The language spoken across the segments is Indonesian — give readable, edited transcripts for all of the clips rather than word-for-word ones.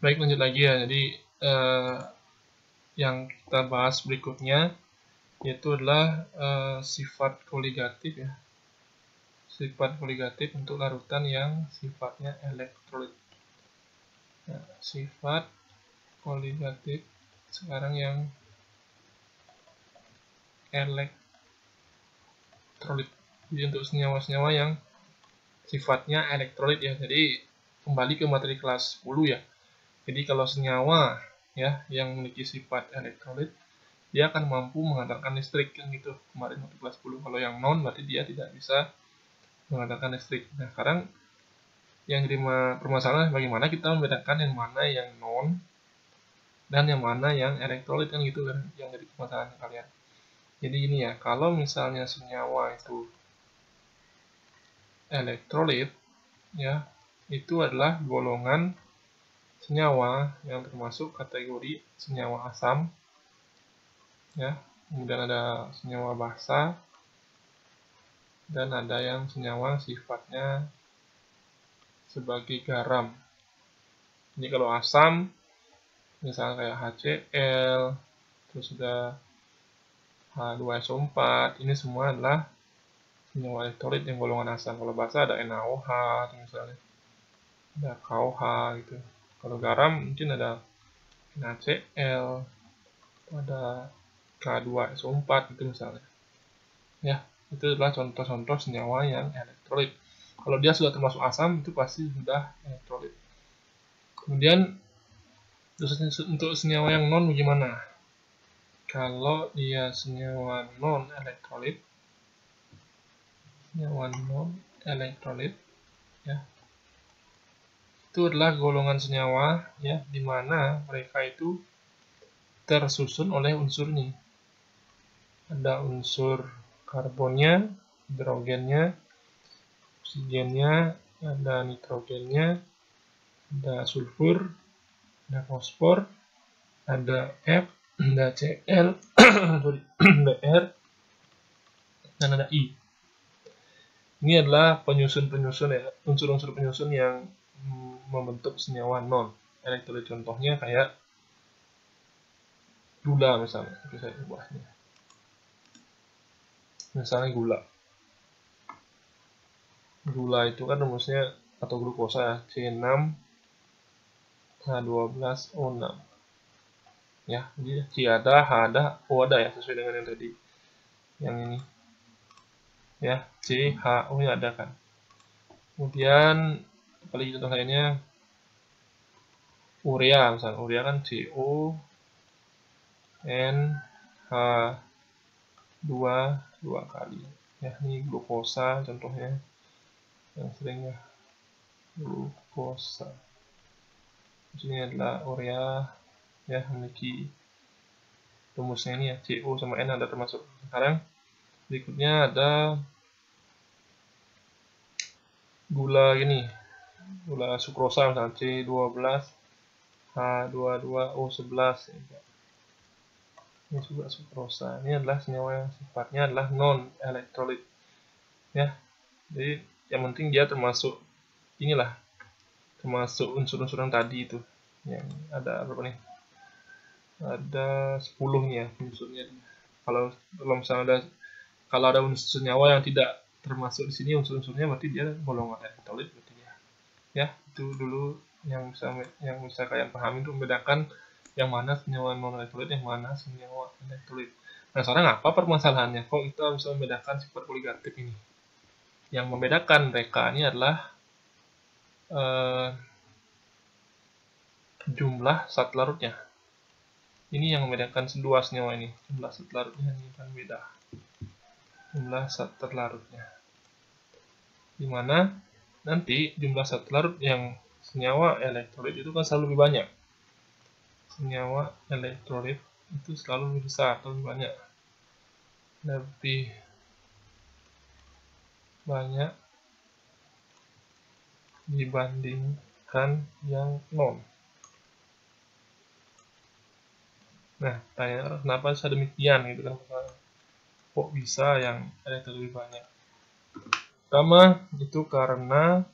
Baik, lanjut lagi ya. Jadi yang kita bahas berikutnya yaitu adalah sifat koligatif ya. Sifat koligatif untuk larutan yang sifatnya elektrolit. Nah, sifat koligatif sekarang yang elektrolit. Jadi untuk senyawa-senyawa yang sifatnya elektrolit ya. Jadi kembali ke materi kelas 10 ya. Jadi kalau senyawa ya yang memiliki sifat elektrolit, dia akan mampu menghantarkan listrik kan gitu kemarin waktu kelas 10. Kalau yang non berarti dia tidak bisa menghantarkan listrik. Nah, sekarang yang jadi permasalahan bagaimana kita membedakan yang mana yang non dan yang mana yang elektrolit kan gitu kan yang jadi permasalahan kalian. Jadi ini ya, kalau misalnya senyawa itu elektrolit ya, itu adalah golongan senyawa yang termasuk kategori senyawa asam ya. Kemudian ada senyawa basa dan ada yang senyawa sifatnya sebagai garam. Jadi kalau asam misalnya kayak HCl, terus ada H2SO4, ini semua adalah senyawa elektrolit yang golongan asam. Kalau basa ada NaOH misalnya, ada KOH gitu. Kalau garam mungkin ada NaCl, ada K2SO4 gitu misalnya. Ya, itu adalah contoh-contoh senyawa yang elektrolit. Kalau dia sudah termasuk asam, itu pasti sudah elektrolit. Kemudian untuk senyawa yang non bagaimana? Kalau dia senyawa non elektrolit ya, itu adalah golongan senyawa ya di mana mereka itu tersusun oleh unsur ini. Ada unsur karbonnya, hidrogennya, oksigennya, ada nitrogennya, ada sulfur, ada fosfor, ada F, ada Cl, Br, dan ada I. Ini adalah penyusun-penyusun ya, unsur-unsur penyusun yang membentuk senyawa non elektrolit. Contohnya kayak gula misalnya, saya ubahnya. Misalnya gula itu kan rumusnya atau glukosa C6H12O6 ya. Jadi C ada, H ada, O ada ya, sesuai dengan yang tadi yang ini ya, C, H, O nya ada kan. Kemudian apalagi contoh lainnya urea, misalnya urea kan CO N H 2 kali ya. Ini glukosa contohnya yang sering ya, glukosa. Ini adalah urea ya, memiliki rumusnya ini ya, CO sama N ada termasuk. Sekarang berikutnya ada gula ini, gula sukrosa misalnya C12H22O11 ya. Ini juga sukrosa. Ini adalah senyawa yang sifatnya adalah non elektrolit ya. Jadi yang penting dia termasuk inilah, termasuk unsur-unsur yang tadi itu yang ada berapa nih, ada 10 nih ya unsurnya. Kalau misalnya ada unsur senyawa yang tidak termasuk di sini unsur-unsurnya, berarti dia golongan elektrolit berarti ya. Itu dulu yang bisa kalian pahami untuk membedakan yang mana senyawa non elektrolit, yang mana senyawa elektrolit. Nah, sekarang apa permasalahannya kok kita bisa membedakan sifat koligatif ini? Yang membedakan mereka ini adalah jumlah zat larutnya. Ini yang membedakan dua senyawa ini. Jumlah zat larutnya ini kan beda. Jumlah zat terlarutnya. Dimana nanti jumlah zat larut yang senyawa elektrolit itu kan selalu lebih banyak. Senyawa elektrolit itu selalu lebih besar atau lebih banyak. Lebih banyak dibandingkan yang non. Nah, tanya kenapa bisa demikian gitu kan? Kok bisa yang elektrolit lebih banyak? Pertama itu karena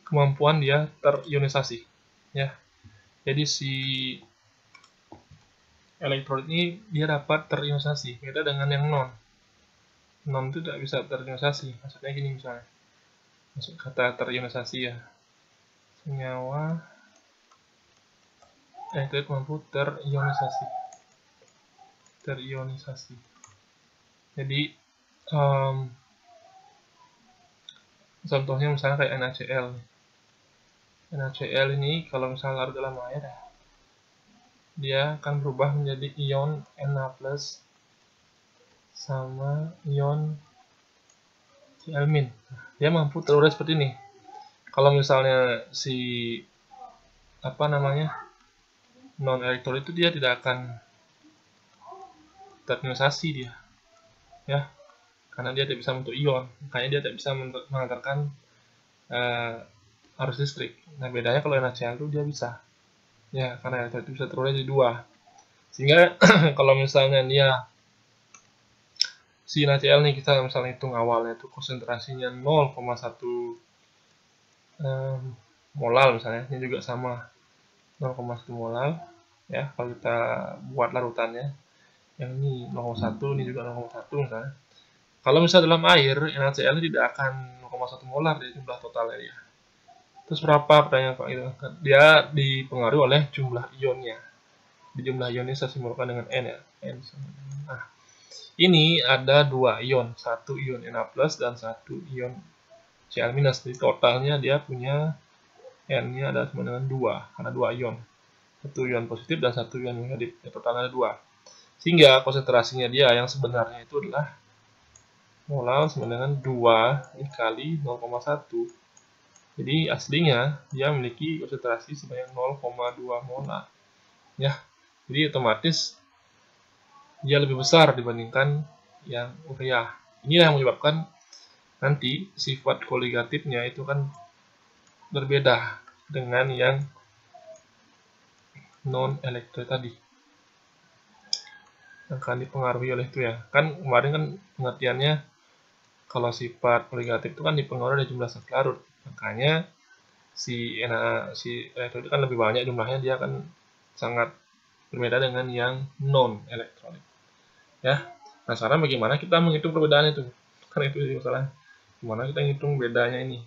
kemampuan dia terionisasi. ya. Jadi si elektrolit ini dia dapat terionisasi, beda dengan yang non. Non itu tidak bisa terionisasi. Maksudnya gini misalnya, masuk kata terionisasi ya, senyawa elektrolit mampu terionisasi. Jadi contohnya misalnya kayak NaCl. NaCl ini kalau misalnya larut dalam air, dia akan berubah menjadi ion Na+ sama ion Cl-. Dia mampu terurai seperti ini. Kalau misalnya si non elektrolit itu dia tidak akan terionisasi dia, ya, karena dia tidak bisa membentuk ion, makanya dia tidak bisa mengantarkan arus listrik. Nah, bedanya kalau NaCl itu dia bisa, ya, karena elektrolit itu bisa terurai jadi dua, sehingga kalau misalnya dia si NaCl nih, kita misalnya hitung awalnya itu konsentrasinya 0,1 molal misalnya, ini juga sama 0,1 molal, ya, kalau kita buat larutannya, yang ini 0,1, ini juga 0,1 misalnya. Kalau misalnya dalam air, NaCl tidak akan 0,1 molar dari jumlah totalnya dia. Terus berapa pertanyaan Pak? Gitu. Dia dipengaruhi oleh jumlah ionnya. Di jumlah ionnya saya simbolkan dengan N ya. N. Nah, ini ada dua ion, satu ion Na+ dan satu ion Cl-. Jadi totalnya dia punya N-nya ada sama dengan 2, karena 2 ion. Satu ion positif dan satu ion negatif. Totalnya ada 2. Sehingga konsentrasinya dia yang sebenarnya itu adalah molal sama dengan 2 dikali 0,1. Jadi aslinya dia memiliki konsentrasi sebanyak 0,2 molar. Ya. Jadi otomatis dia lebih besar dibandingkan yang urea. Inilah yang menyebabkan nanti sifat koligatifnya itu kan berbeda dengan yang non elektrolit tadi. Akan dipengaruhi oleh itu ya. Kan kemarin kan pengertiannya kalau sifat koligatif itu kan dipengaruhi oleh jumlah zat larut. Makanya si elektrolit kan lebih banyak jumlahnya, dia akan sangat berbeda dengan yang non elektrolit. Ya. Nah, sekarang bagaimana kita menghitung perbedaan itu? Karena itu masalah. Gimana kita menghitung bedanya ini?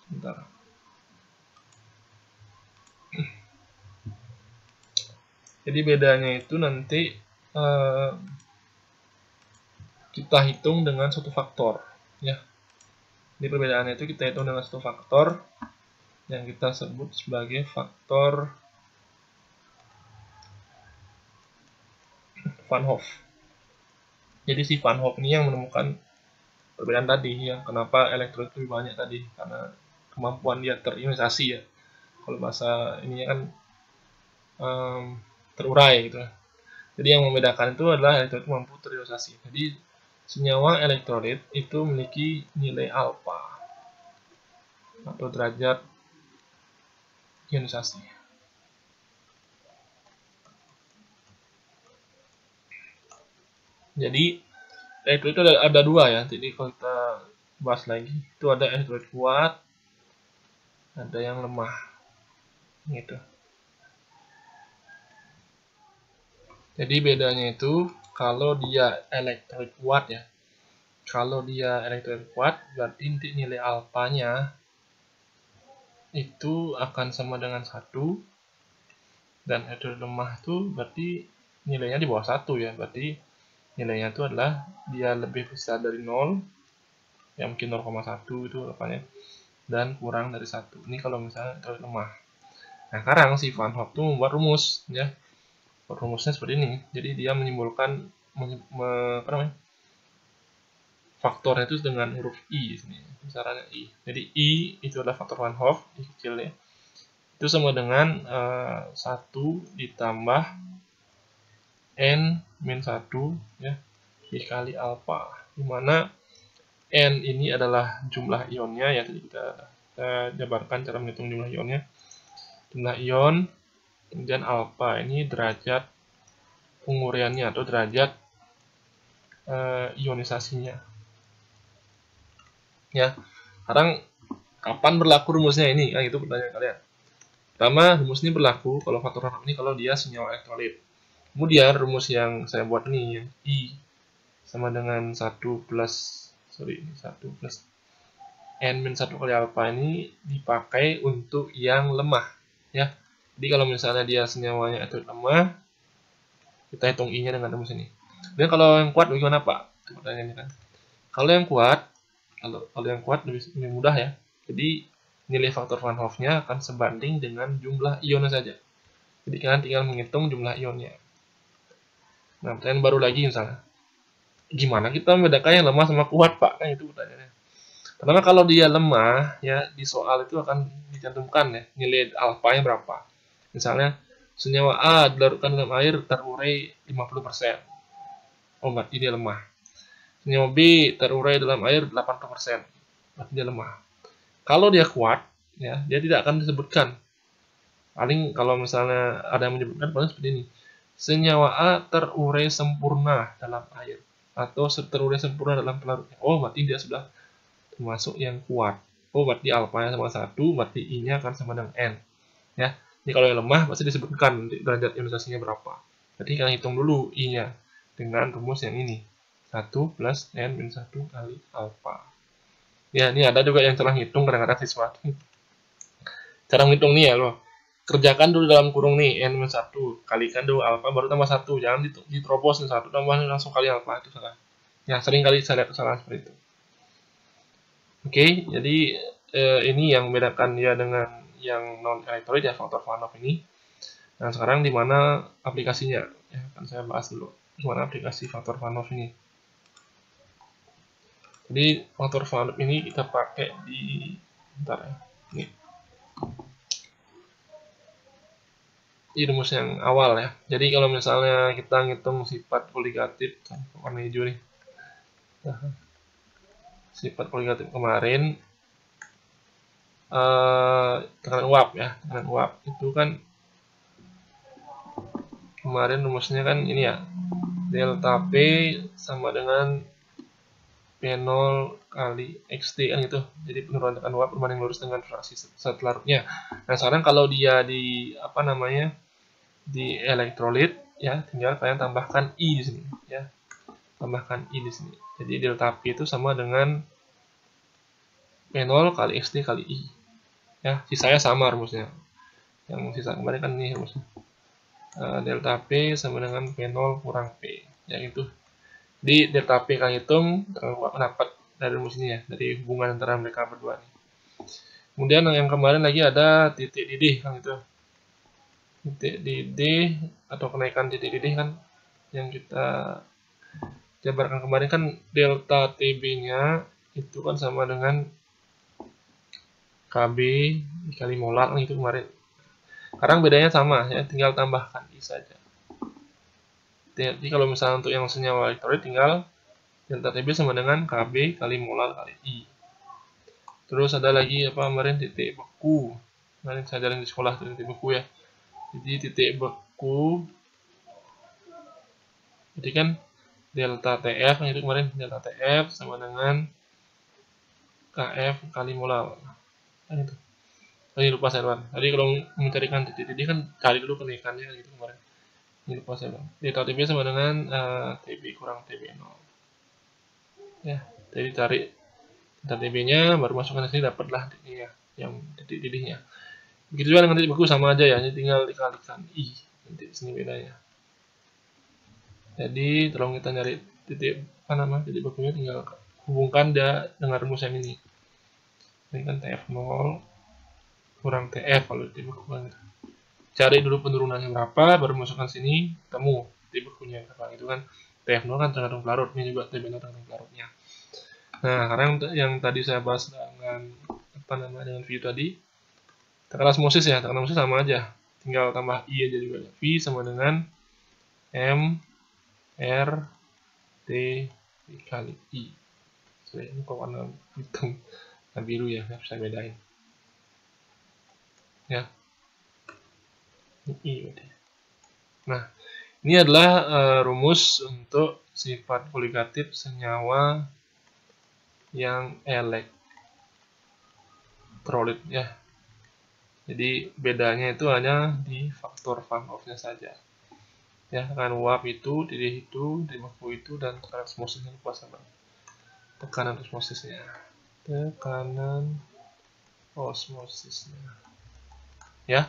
Bentar. Jadi bedanya itu nanti kita hitung dengan suatu faktor, ya. Jadi perbedaannya itu kita hitung dengan suatu faktor yang kita sebut sebagai faktor Van Hoff. Jadi si Van Hoff ini yang menemukan perbedaan tadi, ya, kenapa elektrolit lebih banyak tadi, karena kemampuan dia terionisasi ya. Kalau bahasa ininya kan terurai gitu. Jadi yang membedakan itu adalah elektrolit mampu terionisasi. Jadi senyawa elektrolit itu memiliki nilai alfa atau derajat ionisasi. Jadi elektrolit itu ada dua ya. Jadi kalau kita bahas lagi, itu ada elektrolit kuat, ada yang lemah, gitu. Jadi bedanya itu kalau dia elektrolit kuat ya. Kalau dia elektrolit kuat, berarti nilai alfanya itu akan sama dengan 1, dan elektrolit lemah itu berarti nilainya di bawah 1 ya. Berarti nilainya itu adalah dia lebih besar dari 0, yang mungkin 0,1 itu alfanya, dan kurang dari 1. Ini kalau misalnya elektrolit lemah. Nah, sekarang si Van Hoff itu membuat rumus ya. Rumusnya seperti ini. Jadi dia menyimbolkan faktornya itu dengan huruf I sini. Caranya I. Jadi I itu adalah faktor Van Hoff, I kecilnya. Itu sama dengan 1 ditambah N-1 ya, dikali alfa. Dimana N ini adalah jumlah ionnya ya. Jadi kita jabarkan cara menghitung jumlah ionnya. Jumlah ion, kemudian alfa ini derajat penguraiannya atau derajat ionisasinya. Ya, sekarang Kapan berlaku rumusnya ini? Nah, itu pertanyaan kalian. Pertama, rumus ini berlaku kalau faktor Van Hoff ini kalau dia senyawa elektrolit. Kemudian rumus yang saya buat ini, yang I sama dengan 1 plus N-1 kali alfa ini dipakai untuk yang lemah, ya. Jadi kalau misalnya dia senyawanya elektrolit lemah, kita hitung I-nya dengan rumus ini. Dan kalau yang kuat bagaimana, Pak? Itu pertanyaannya kan. Kalau yang kuat lebih mudah ya. Jadi nilai faktor Van Hoff-nya akan sebanding dengan jumlah ionnya saja. Jadi kalian tinggal menghitung jumlah ionnya. Nah, pertanyaan baru lagi misalnya. Gimana kita membedakan yang lemah sama kuat, Pak? Kan itu pertanyaannya. Pertama, kalau dia lemah, ya di soal itu akan dicantumkan ya nilai alfanya berapa. Misalnya senyawa A dilarutkan dalam air terurai 50%. Oh, berarti dia lemah. Senyawa B terurai dalam air 80%. Berarti dia lemah. Kalau dia kuat, ya, dia tidak akan disebutkan. Paling kalau misalnya ada yang menyebutkan paling seperti ini. Senyawa A terurai sempurna dalam air atau terurai sempurna dalam pelarutnya. Oh, berarti dia sudah termasuk yang kuat. Oh, berarti alfanya sama 1, berarti I-nya akan sama dengan N. Ya. Jadi kalau yang lemah pasti disebutkan derajat ionisasinya berapa. Jadi kalian hitung dulu I-nya dengan rumus yang ini. 1 plus N-1 kali alfa. Ya, ini ada juga yang cara ngitung kadang-kadang siswa. Cara ngitung nih ya loh. Kerjakan dulu dalam kurung nih N-1, kalikan dulu alfa baru tambah 1. Jangan diterobos nih 1 tambah langsung kali alfa, itu salah. Ya, sering kali saya lihat kesalahan seperti itu. Oke, jadi ini yang membedakan dia dengan yang non elektrolit ya, faktor Van Hoff ini. Nah, sekarang di mana aplikasinya? Ya, kan saya bahas dulu gimana aplikasi faktor Van Hoff ini. Jadi faktor Van Hoff ini kita pakai di bentar ya. Ini rumus yang awal ya. Jadi kalau misalnya kita ngitung sifat koligatif warna hijau nih. Sifat koligatif kemarin tekanan uap ya. Tekanan uap itu kan kemarin rumusnya kan ini ya. Delta P sama dengan P0 kali XT kan gitu. Jadi penurunan tekanan uap berbanding lurus dengan fraksi zat larutnya. Nah, sekarang kalau dia di di elektrolit ya, tinggal kalian tambahkan I di sini ya. Tambahkan I di sini. Jadi delta P itu sama dengan P0 kali XT kali I. Ya, sisanya sama rumusnya. Yang sisa kemarin kan ini rumusnya. Delta P sama dengan P0 kurang P. Ya itu. Jadi delta P kalian hitung, dapat dari rumus ini ya, dari hubungan antara mereka berdua nih. Kemudian yang kemarin lagi ada titik didih kan itu. Titik didih atau kenaikan titik didih kan yang kita jabarkan kemarin kan delta TB-nya itu kan sama dengan KB dikali molar kan itu kemarin. Sekarang bedanya sama ya, tinggal tambahkan I saja. Jadi kalau misalnya untuk yang senyawa elektrolit tinggal delta TB sama dengan KB kali molar kali I. Terus ada lagi apa kemarin titik beku. Kemarin saya ajarin di sekolah titik beku ya. Jadi titik beku jadi kan delta TF itu kemarin delta TF sama dengan KF kali molar. Kan itu. Tadi lupa saya lupa. Tadi kalau mencarikan titik didih kan cari dulu kenaikannya gitu kemarin. Ini lupa saya lupa. Delta TB sama dengan TB kurang TB0. Ya, jadi cari delta TB-nya baru masukkan ke sini dapatlah titiknya yang titik didihnya. Begitu juga dengan titik beku sama aja ya, ini tinggal dikalikan I. Nanti di sini bedanya. Jadi tolong kita nyari titik titik bekunya tinggal hubungkan dia dengan rumus yang ini. Ini kan TF0 kurang TF kalau titik beku kan. Cari dulu penurunannya berapa, baru masukkan sini, temu titik bekunya berapa gitu kan. TF0 kan tergantung pelarut, ini juga TB0 tergantung pelarutnya. Nah, sekarang yang tadi saya bahas dengan dengan V tadi, tekanan osmosis ya, tekanan osmosis sama aja, tinggal tambah I aja juga. V sama dengan M R T dikali I. Sorry, ini kok warna hitam, warna biru ya, nggak bisa bedain. Ya, ini I berarti. Nah, ini adalah rumus untuk sifat koligatif senyawa yang elektrolit ya. Jadi bedanya itu hanya di faktor van Hoff-nya saja. Ya, tekanan uap itu, didih itu, didih baku itu, dan tekanan osmosisnya lupa sama. Tekanan osmosisnya. Tekanan osmosisnya. Ya,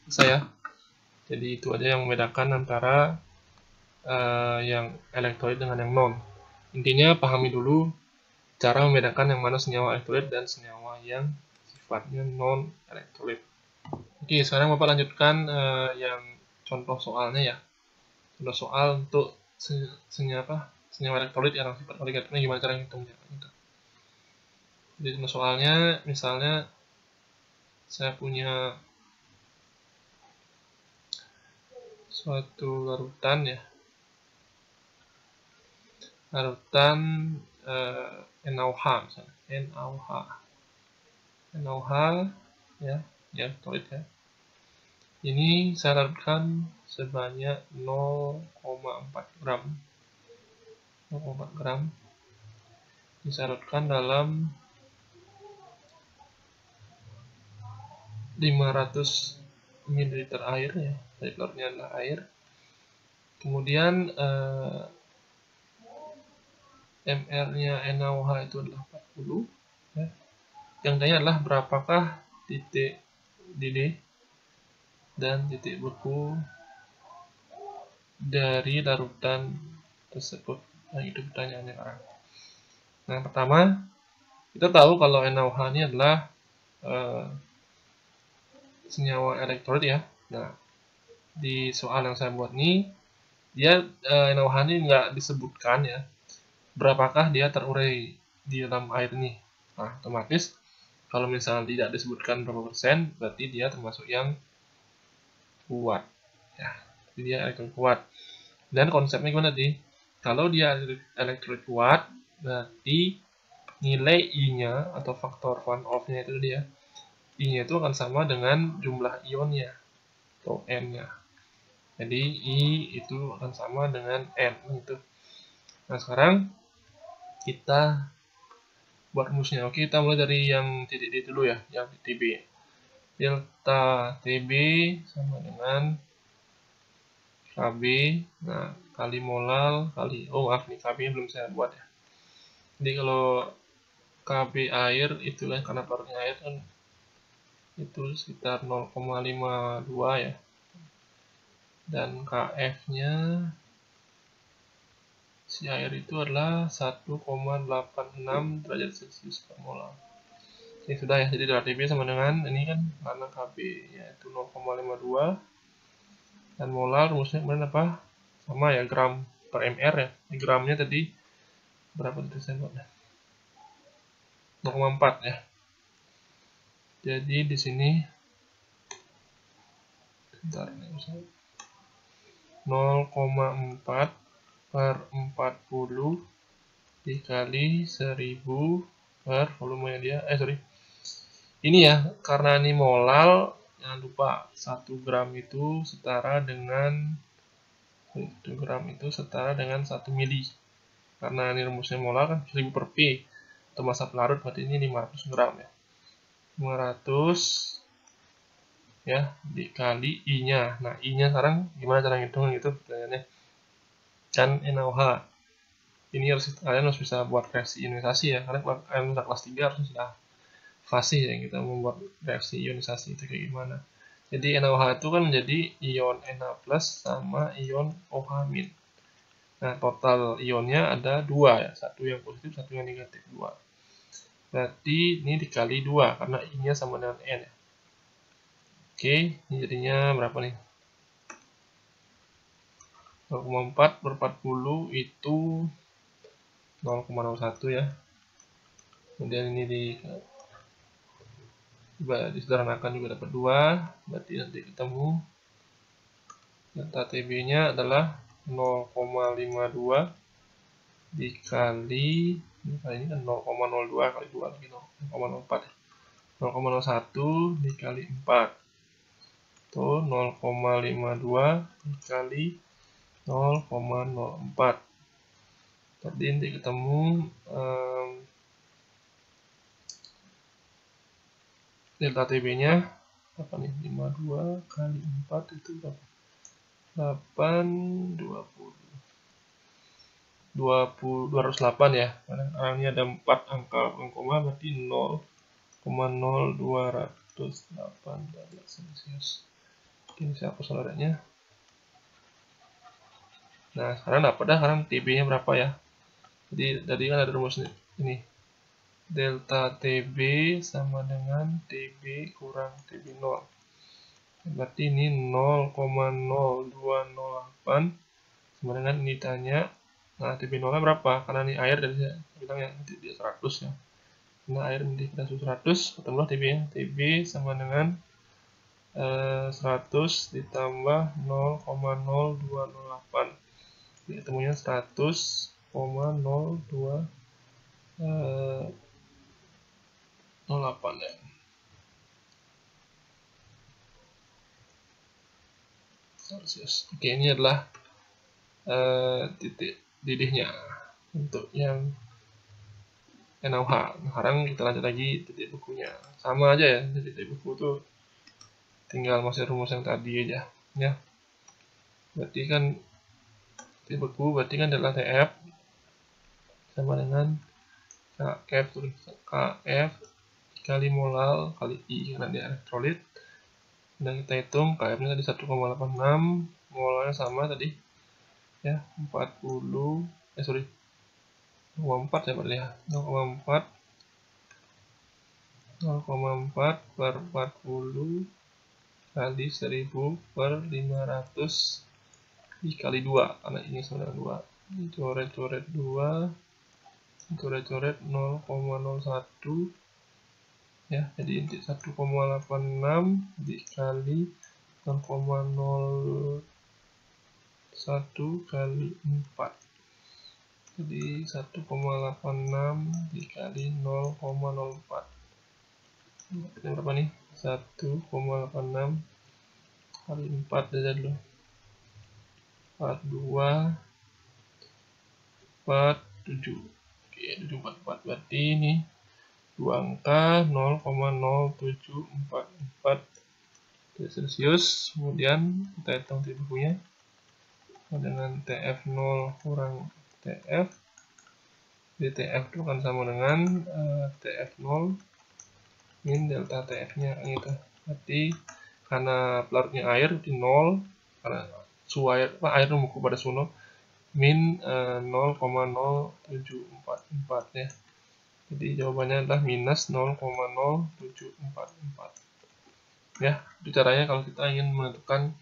saya. Jadi itu aja yang membedakan antara yang elektrolit dengan yang non. Intinya pahami dulu cara membedakan yang mana senyawa elektrolit dan senyawa yang sifatnya non elektrolit. Oke, sekarang Bapak lanjutkan yang contoh soalnya ya. Contoh soal untuk senyawa elektrolit yang sifat negatifnya gimana cara ngitungnya gitu. Jadi contoh soalnya misalnya saya punya suatu larutan ya. Larutan NaOH misalnya, NaOH ya, elektrolit ya. Ini saya larutkan sebanyak 0,4 gram. 0,4 gram dilarutkan dalam 500 ml air ya. Jadi larutnya adalah air. Kemudian mR-nya NaOH itu adalah 40 ya. Yang tanya adalah berapakah titik didih dan titik beku dari larutan tersebut. Nah, itu pertanyaannya sekarang. Nah, pertama kita tahu kalau NaOH ini adalah senyawa elektrolit ya. Nah, di soal yang saya buat ini dia NaOH ini nggak disebutkan ya berapakah dia terurai di dalam air ini. Nah, otomatis kalau misalnya tidak disebutkan berapa persen, berarti dia termasuk yang kuat ya. Jadi dia elektrolit kuat. Dan konsepnya gimana tadi? Kalau dia elektrolit kuat, berarti nilai I-nya atau faktor van Hoff-nya itu dia. I-nya itu akan sama dengan jumlah ionnya atau N-nya. Jadi I itu akan sama dengan N gitu. Nah, sekarang kita buat rumusnya. Oke, kita mulai dari yang titik D dulu ya, yang TB. Delta TB sama dengan KB, nah kali molal kali, oh maaf nih KB belum saya buat ya. Jadi kalau KB air itu kan karena parutnya air kan itu sekitar 0,52 ya. Dan KF-nya si air itu adalah 1,86 derajat Celcius per molar. Ini sudah ya, jadi delta TB sama dengan ini kan karena KB yaitu 0,52 dan molar rumusnya kemudian apa? Sama ya, gram per mr ya. Ini gramnya tadi berapa tadi saya buat? 0,4 ya. Jadi di sini bentar, 0,4 per 40 dikali 1000 per volumenya dia. Ini ya, karena ini molal, jangan lupa 1 gram itu setara dengan 1 mili. Karena ini rumusnya molal kan 1000 per P atau massa pelarut, berarti ini 500 gram ya. 500 ya dikali I-nya. Nah, I-nya sekarang gimana cara ngitung gitu pertanyaannya. Kan NaOH. Ini kalian harus bisa buat reaksi ionisasi ya. Karena kalian udah kelas 3 harusnya sudah fasih ya kita membuat reaksi ionisasi itu kayak gimana. Jadi NaOH itu kan menjadi ion Na+ sama ion OH-. Nah, total ionnya ada 2 ya. Satu yang positif, satu yang negatif, 2. Berarti ini dikali 2 karena I-nya sama dengan N ya. Oke, ini jadinya berapa nih? 0,4 per 40 itu 0,01 ya. Kemudian ini disederhanakan juga dapat 2. Berarti nanti ketemu delta TB-nya adalah 0,52 dikali ini kan 0,02 kali 2 lagi 0,04 ya. 0,01 dikali 4 itu 0,52 dikali 0,04. Tadi nanti ketemu delta TB-nya apa nih? 52 kali 4 itu berapa? 8, 208 ya. Karena ini ada 4 angka koma, berarti 0,0208 derajat Celcius. Ini saya hapus saudaranya. Nah, sekarang dapat dah sekarang TB-nya berapa ya? Jadi tadi kan ada rumus ini. Delta TB sama dengan TB kurang TB0. Berarti ini 0,0208 sama dengan ini tanya. Nah, TB0 nya berapa? Karena ini air dari saya bilang ya, di 100 ya. Nah, air menjadi pada 100, ketemulah TB nya. TB sama dengan 100 ditambah 0,0208. Jadi ketemunya 100,0208 ya. Celsius. Oke, ini adalah titik didihnya untuk yang NaOH. Sekarang kita lanjut lagi titik bekunya. Sama aja ya, titik beku tuh tinggal masih rumus yang tadi aja ya. Berarti kan titik beku berarti kan adalah TF sama dengan KF kali molal kali I karena dia elektrolit. Dan kita hitung KF-nya tadi 1,86, molalnya sama tadi ya 40 0,4 ya berarti ya 0,4 per 40 kali 1000 per 500 dikali 2 karena ini sama dengan 2 coret-coret 2 coret-coret 0,01 ya, jadi inti 1,86 dikali 0,01 kali 4, jadi 1,86 dikali 0,04. Ini berapa nih? 1,86 kali 4 aja dulu, 42 47. Oke, 744 berarti ini dua angka 0,0744 derajat Celcius. Kemudian kita hitung titik bekunya dengan TF0 kurang TF. Jadi TF itu akan sama dengan TF0 min delta TF-nya gitu. Berarti karena pelarutnya air di 0, karena suhu air membeku pada suhu 0, min 0,0744 ya. Jadi jawabannya adalah minus 0,0744 ya. Itu caranya kalau kita ingin menentukan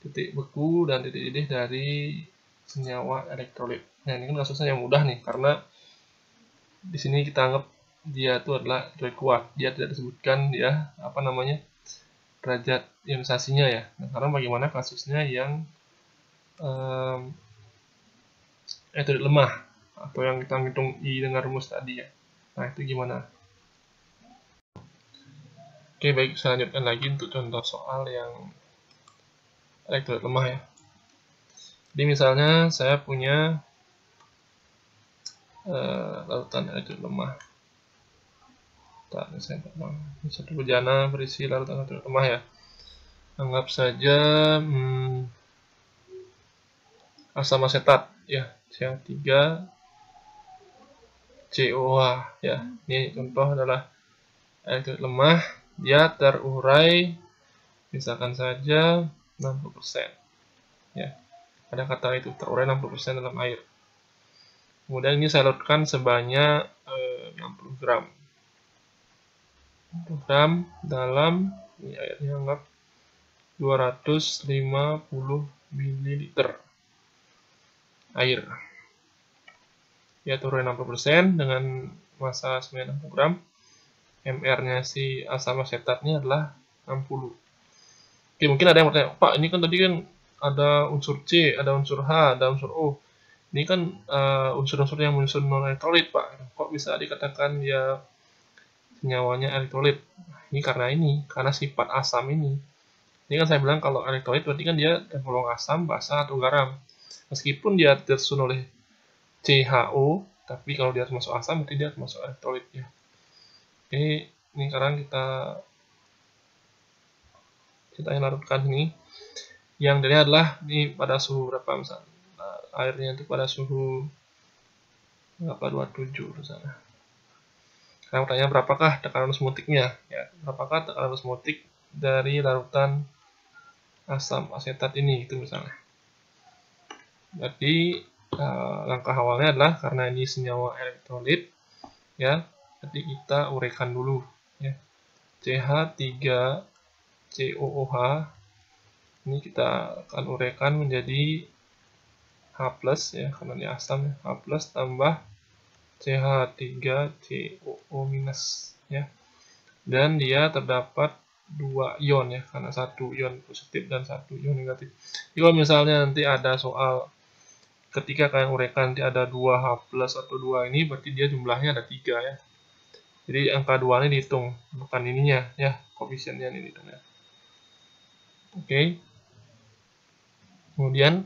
titik beku dan titik didih dari senyawa elektrolit. Nah, ini kan kasusnya yang mudah nih, karena di sini kita anggap dia itu adalah elektrolit kuat. Dia tidak disebutkan ya apa namanya derajat ionisasinya ya. Nah, sekarang bagaimana kasusnya yang elektrolit lemah atau yang kita hitung I dengan rumus tadi ya. Nah, itu gimana? Oke, baik, saya lanjutkan lagi untuk contoh soal yang elektrolit lemah ya. Jadi misalnya saya punya larutan elektrolit lemah. Misalnya satu bejana berisi larutan elektrolit lemah ya. Anggap saja asam asetat ya, CH3 COH ya. Ini contoh adalah elektrolit lemah, dia terurai misalkan saja 60% ya. Ada kata itu terurai 60% dalam air. Kemudian ini saya larutkan sebanyak 60 gram. 60 gram dalam ini airnya anggap 250 ml air. Ya, terurai 60% dengan massa sebanyak 60 gram. MR-nya si asam asetatnya adalah 60. Oke, mungkin ada yang bertanya, Pak, ini kan tadi kan ada unsur C, ada unsur H, ada unsur O. Ini kan unsur-unsur yang menyusun non-elektrolit, Pak. Kok bisa dikatakan ya senyawanya elektrolit? Ini karena sifat asam ini. Ini kan saya bilang kalau elektrolit berarti kan dia tergolong asam, basa, atau garam. Meskipun dia tersusun oleh CHO, tapi kalau dia termasuk asam berarti dia termasuk elektrolit ya. Oke, ini sekarang kita kita yang larutkan ini. Yang dari adalah ini pada suhu berapa misalnya. Nah, airnya itu pada suhu berapa, 27 misalnya. Sekarang pertanyaan, berapakah tekanan osmotiknya? Ya, berapakah tekanan osmotik dari larutan asam asetat ini, itu misalnya. Jadi langkah awalnya adalah karena ini senyawa elektrolit, ya. Jadi kita uraikan dulu, ya. CH3COOH ini kita akan uraikan menjadi H+, ya, karena ini asam, ya. H+ tambah CH3COO-, ya. Dan dia terdapat 2 ion, ya, karena 1 ion positif dan 1 ion negatif. Jadi kalau misalnya nanti ada soal ketika kalian uraikan nanti ada 2 H+ atau 2 ini, berarti dia jumlahnya ada 3, ya. Jadi angka 2 ini dihitung, bukan ininya, ya, koefisiennya ini dihitung, ya. Oke. Kemudian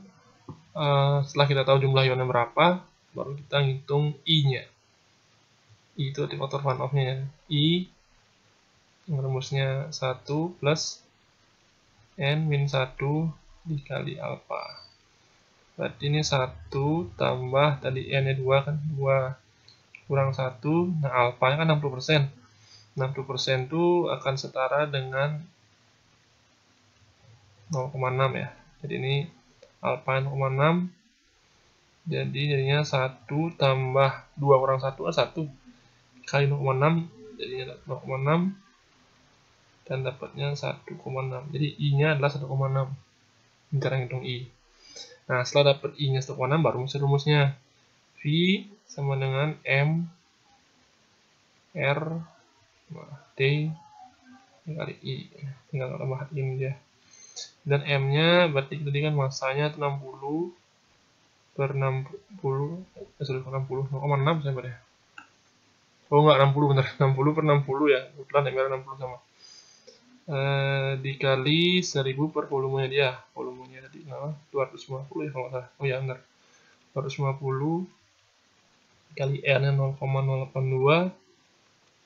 setelah kita tahu jumlah ionnya berapa, baru kita ngitung I-nya. I itu faktor Van Hoff-nya, ya. I rumusnya 1 plus N-1 dikali alfa. Berarti ini 1 tambah tadi N-nya 2 kan, 2 kurang 1. Nah, alfanya kan 60%. 60% itu akan setara dengan 0,6, ya. Jadi ini alfa 0,6. Jadi jadinya 1 tambah 2 kurang 1 1 kali 0,6, jadinya 0,6 dan dapatnya 1,6. Jadi I-nya adalah 1,6. Ini cara ngitung I. Nah, setelah dapat I-nya 1,6 baru rumusnya. V sama dengan M R T kali I. Tinggal tambah ini dia. Dan M-nya berarti tadi kan masanya 60 per 60, 0,6 saya berarti. Oh enggak, 60 benar. 60 per 60, ya. Kebetulan M 60 sama. Dikali 1000 per volumenya dia. Volumenya tadi 250, ya kalau nggak salah. Oh ya benar. 250 kali R-nya 0,082.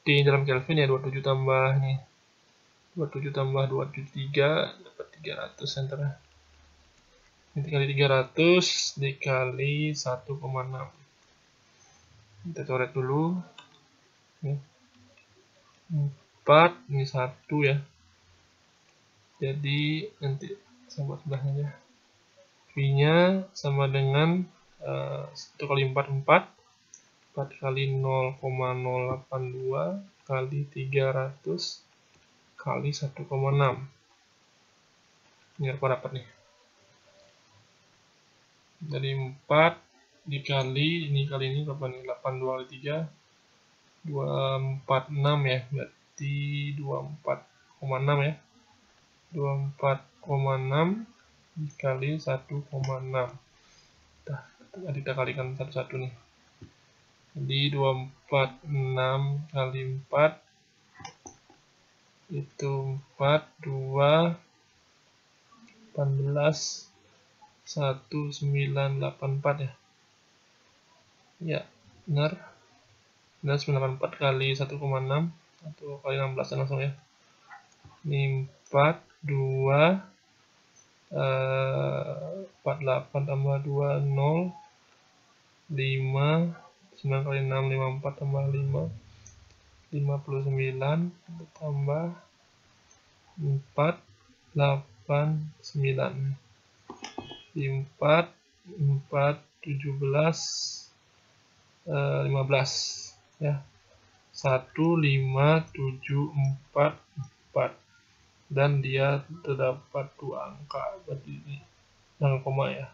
D dalam Kelvin, ya, 27 tambah nih. 27 tambah 273 dapat 300 cm. Ini kali 300 dikali 1,6. Kita coret dulu. 4, ini 1, ya. Jadi nanti saya buat sebelahnya aja. V-nya sama dengan 1 kali 4, 4. 4 kali 0,082 kali 300 kali 1,6. Ini apa dapat nih? Dari 4 dikali ini kali ini berapa nih? 82 kali 3 246, ya. Berarti 24,6, ya. 24,6 dikali 1,6. Nah, kita kalikan satu-satu nih. Jadi 246 kali 4 itu 4, 2, 18, 1984, ya. Ya, benar. 1984 kali 1,6 atau kali 16 langsung, ya. Ini 4, 2, 48 tambah 2, 0, 5, 9 kali 6, 54 tambah 5, 59 tambah 4, 8, 9. 4, 17, 15, ya. 1, 5, 7, 4, 4. Dan dia terdapat 2 angka, berarti ini dengan koma, ya.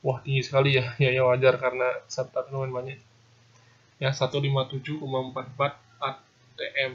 Wah, tinggi sekali, ya. Ya wajar karena subtat lumayan banyak. Ya, 157,44 atm.